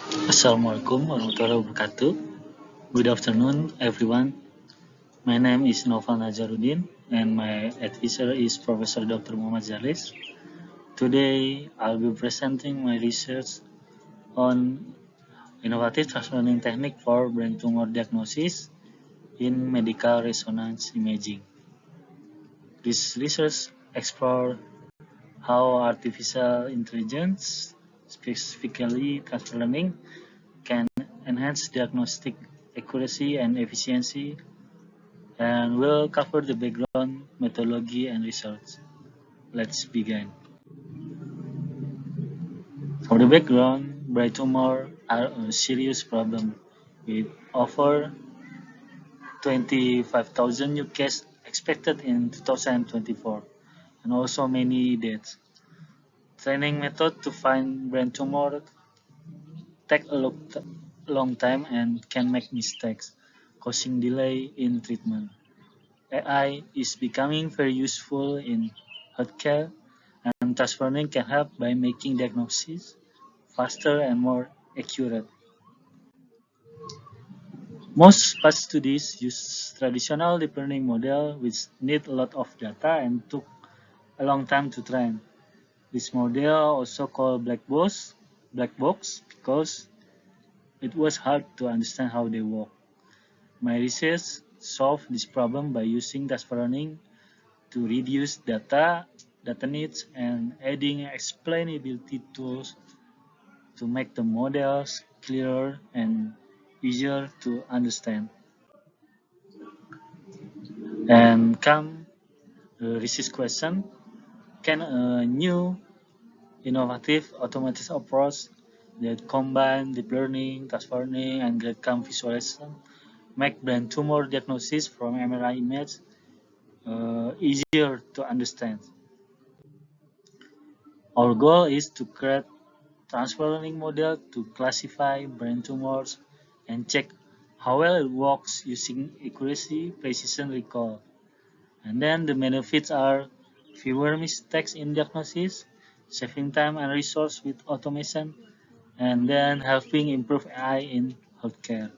Assalamualaikum warahmatullahi wabarakatuh. Good afternoon, everyone. My name is Noval Nazaruddin, and my advisor is Professor Dr. Muhammad Zalis. Today, I'll be presenting my research on innovative translearning technique for brain tumor diagnosis in medical resonance imaging. This research explores how artificial intelligence, specifically transfer learning, can enhance diagnostic accuracy and efficiency, and we'll cover the background, methodology, and results. Let's begin. For the background, brain tumor are a serious problem with over 25,000 new cases expected in 2024 and also many deaths. Training method to find brain tumor take a long time and can make mistakes, causing delay in treatment. AI is becoming very useful in healthcare, and transfer learning can help by making diagnosis faster and more accurate. Most past studies use traditional deep learning model which need a lot of data and took a long time to train. This model also called black box because it was hard to understand how they work. My research solved this problem by using transfer learning to reduce data needs, and adding explainability tools to make the models clearer and easier to understand. And come the research question, can a new innovative automated approach that combine deep learning, transfer learning, and gradcam visualization make brain tumor diagnosis from MRI image easier to understand? Our goal is to create transfer learning model to classify brain tumors and check how well it works using accuracy, precision, recall. And then the benefits are fewer mistakes in diagnosis, saving time and resource with automation, and then helping improve AI in healthcare.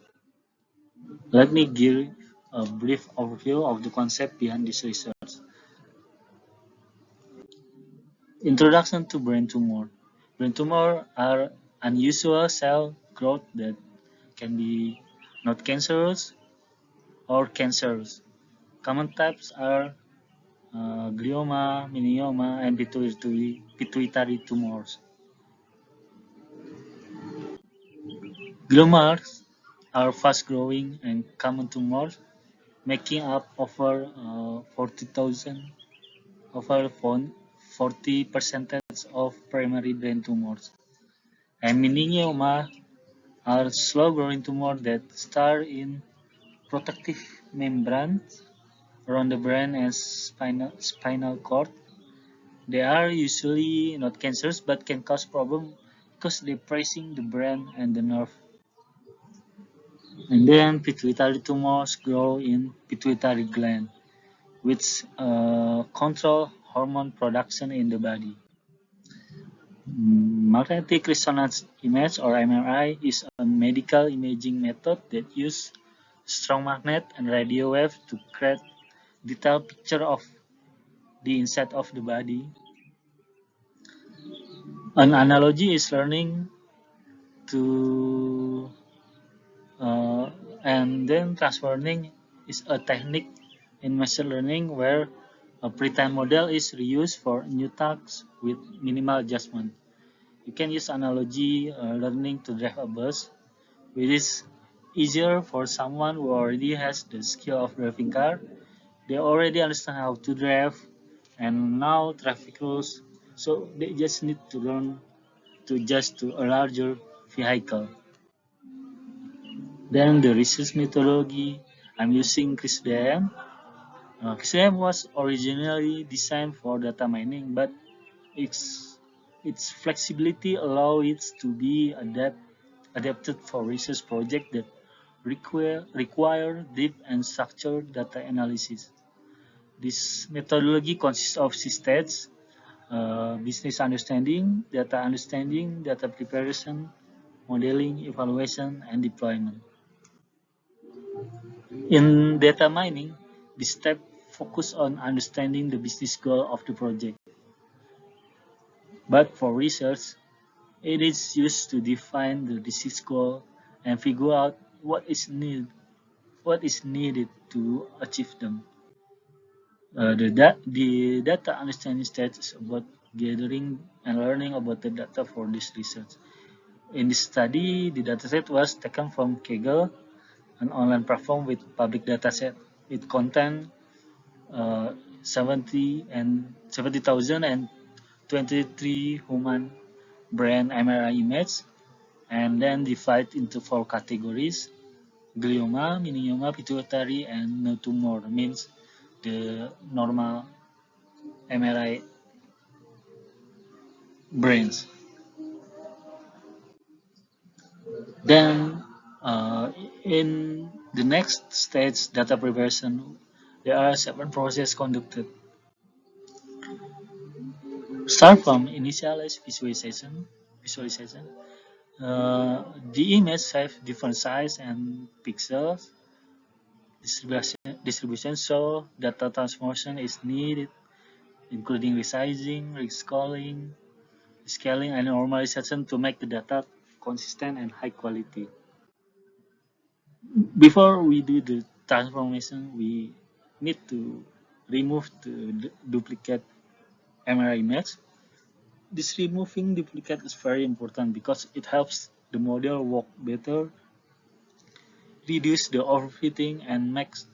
Let me give a brief overview of the concept behind this research. Introduction to brain tumor. Brain tumor are unusual cell growth that can be not cancerous or cancerous. Common types are glioma, meningioma, and pituitary tumors. Gliomas are fast-growing and common tumors, making up over 40,000 over 40% of primary brain tumors. And meningioma are slow-growing tumors that start in protective membranes around the brain and spinal cord. They are usually not cancerous but can cause problems because they're pressing the brain and the nerve. And then pituitary tumors grow in pituitary gland, which control hormone production in the body. Magnetic resonance image or MRI is a medical imaging method that uses strong magnet and radio wave to create detailed picture of the inside of the body. An analogy is learning to and then transfer learning is a technique in machine learning where a pre-trained model is reused for new tasks with minimal adjustment. You can use analogy learning to drive a bus, which is easier for someone who already has the skill of driving car. They already understand how to drive and now traffic rules, so they just need to learn to adjust to a larger vehicle. Then the research methodology, I'm using CRISP-DM. CRISP-DM was originally designed for data mining, but its flexibility allows it to be adapted for research projects that require deep and structured data analysis. This methodology consists of 6 stages: business understanding, data preparation, modeling, evaluation, and deployment. In data mining, this step focus on understanding the business goal of the project. But for research, it is used to define the business goal and figure out what is needed to achieve them. The data understanding stage is about gathering and learning about the data for this research. In this study, the dataset was taken from Kaggle, an online platform with public dataset. It contained 70,023 human brain MRI images, and then divide into 4 categories: glioma, meningioma, pituitary, and no tumor, means the normal MRI brains. Then in the next stage, data preparation, there are 7 processes conducted. Start from initialize visualization. The image have different size and pixels distribution, so data transformation is needed, including resizing, scaling, and normalization to make the data consistent and high quality. Before we do the transformation, we need to remove the duplicate MRI image. This removing duplicate is very important because it helps the model work better, reduce the overfitting, and makes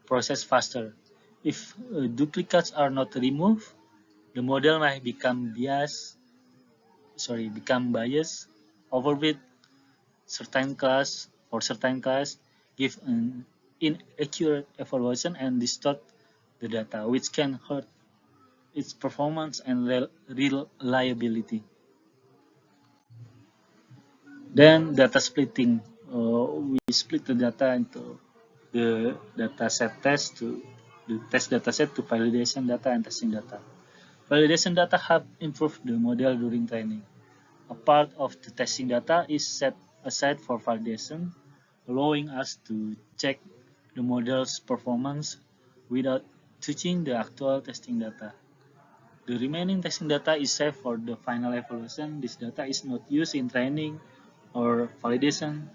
process faster. If duplicates are not removed, the model might become biased, overfit certain class, give an inaccurate evaluation, and distort the data, which can hurt its performance and reliability. Then data splitting. We split the data into the dataset test to the test dataset to validation data and testing data. Validation data have improved the model during training. A part of the testing data is set aside for validation, allowing us to check the model's performance without touching the actual testing data. The remaining testing data is saved for the final evaluation. This data is not used in training or validation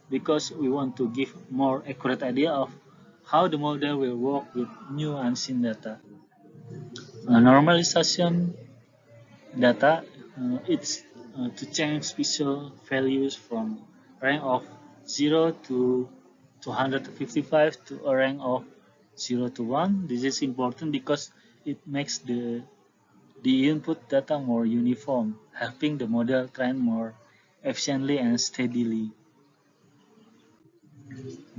because we want to give more accurate idea of how the model will work with new unseen data. Normalization data, it's to change visual values from rank of 0 to 255 to a rank of 0 to 1. This is important because it makes the input data more uniform, helping the model train more efficiently and steadily.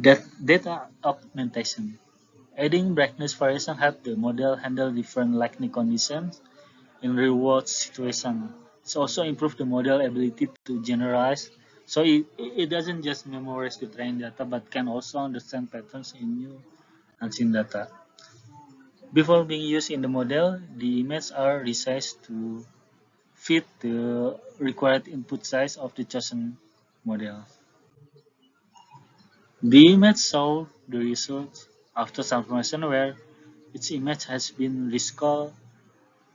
Data augmentation. Adding brightness variation help the model handle different lighting conditions in real-world situations. It's also improve the model ability to generalize, so it doesn't just memorize the trained data, but can also understand patterns in new unseen data. Before being used in the model, the images are resized to fit the required input size of the chosen model. The image shows the results after transformation where its image has been rescaled,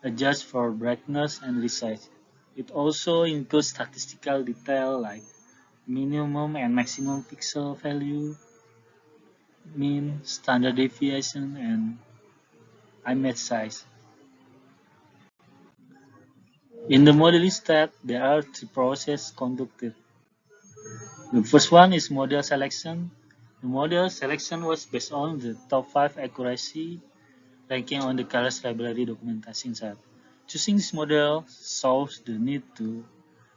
adjusted for brightness and resize. It also includes statistical detail like minimum and maximum pixel value, mean, standard deviation, and image size. In the modeling step, there are 3 processes conducted. The first one is model selection. The model selection was based on the top 5 accuracy ranking on the Keras library documentation set. Choosing this model solves the need to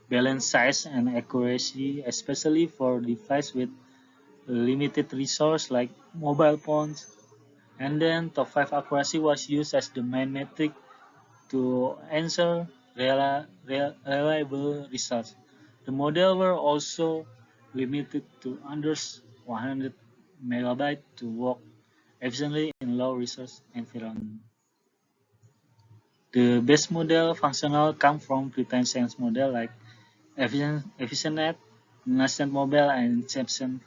balance size and accuracy, especially for devices with limited resource like mobile phones. And then top 5 accuracy was used as the main metric to answer reliable results. The model were also limited to under 100 megabytes to work efficiently in low resource environment. The best model functional come from pretrained science model like EfficientNet, Nascent Mobile and Inception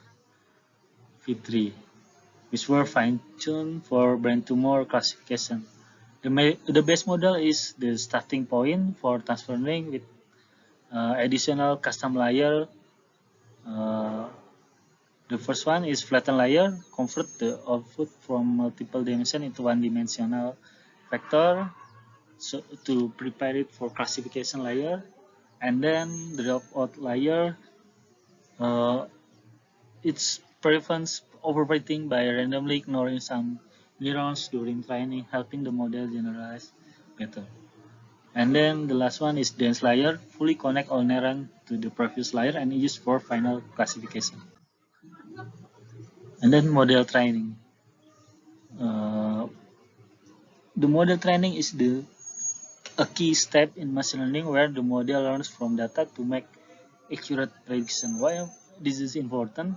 V3, which were fine-tuned for brain tumor classification. The base model is the starting point for transfer learning with additional custom layer. Uh, the first one is flatten layer, convert the output from multiple dimension into one-dimensional vector so to prepare it for classification layer. And then the dropout layer, uh, it prevents overfitting by randomly ignoring some neurons during training, helping the model generalize better. And then the last one is dense layer, fully connect all neurons to the previous layer and use for final classification. And then model training. Uh, the model training is a key step in machine learning where the model learns from data to make accurate prediction. Why this is important?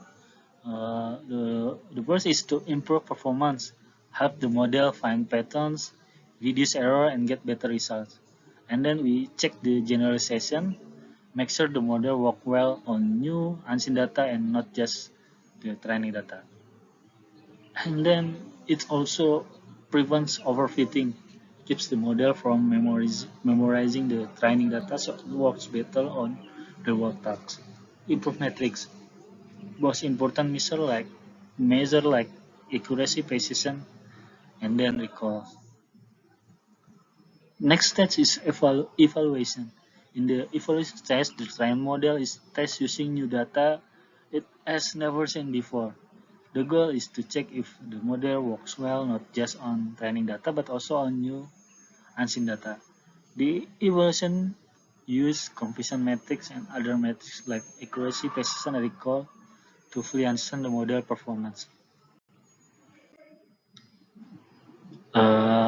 The first is to improve performance, help the model find patterns, reduce error, and get better results. And then we check the generalization, make sure the model work well on new unseen data and not just the training data. And then it also prevents overfitting, keeps the model from memorizing the training data so it works better on the work tasks. Improve metrics. Most important measure like accuracy, precision, and then recall. Next stage is evaluation. In the evaluation stage, the trained model is tested using new data it has never seen before. The goal is to check if the model works well not just on training data but also on new unseen data. The evaluation use confusion metrics and other metrics like accuracy, precision, and recall to fully understand the model performance.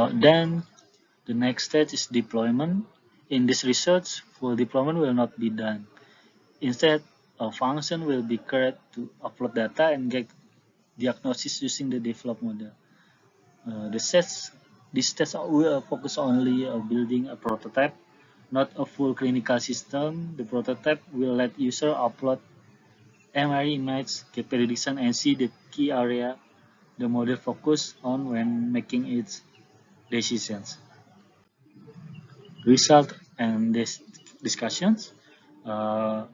Then the next stage is deployment. In this research, full deployment will not be done. Instead, a function will be created to upload data and get diagnosis using the developed model. This test will focus only on building a prototype, not a full clinical system. The prototype will let user upload MRI image, get prediction, and see the key area the model focus on when making its decisions. Result and discussions. Uh,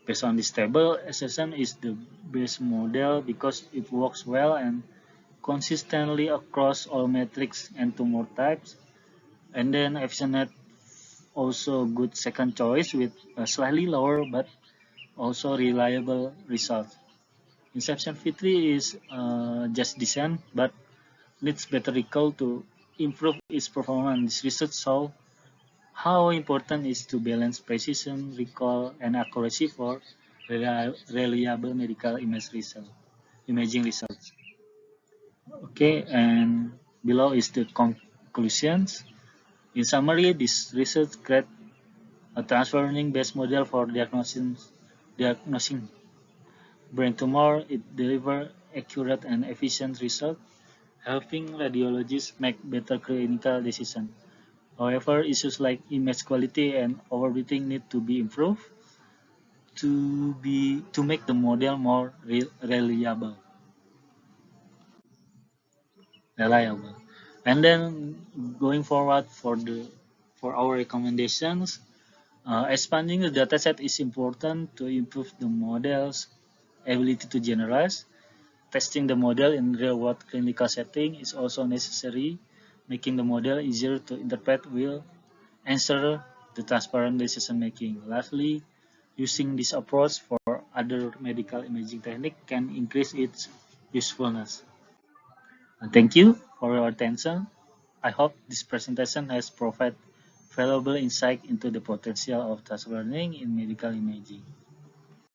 Based on this table, SSM is the best model because it works well and consistently across all metrics and tumor types. And then FCNet also good second choice with a slightly lower but also reliable result. Inception V3 is just decent but needs better recall to improve its performance. This research show how important it is to balance precision, recall, and accuracy for reliable medical imaging results. Okay, and below is the conclusions. In summary, this research created a transfer learning based model for diagnosing brain tumor. It delivers accurate and efficient results, helping radiologists make better clinical decisions. However, issues like image quality and overfitting need to be improved to make the model more reliable. Reliable. And then going forward for our recommendations, expanding the dataset is important to improve the model's ability to generalize. Testing the model in real-world clinical setting is also necessary, making the model easier to interpret will answer the transparent decision making. Lastly, using this approach for other medical imaging technique can increase its usefulness. Thank you for your attention. I hope this presentation has provided valuable insight into the potential of transfer learning in medical imaging.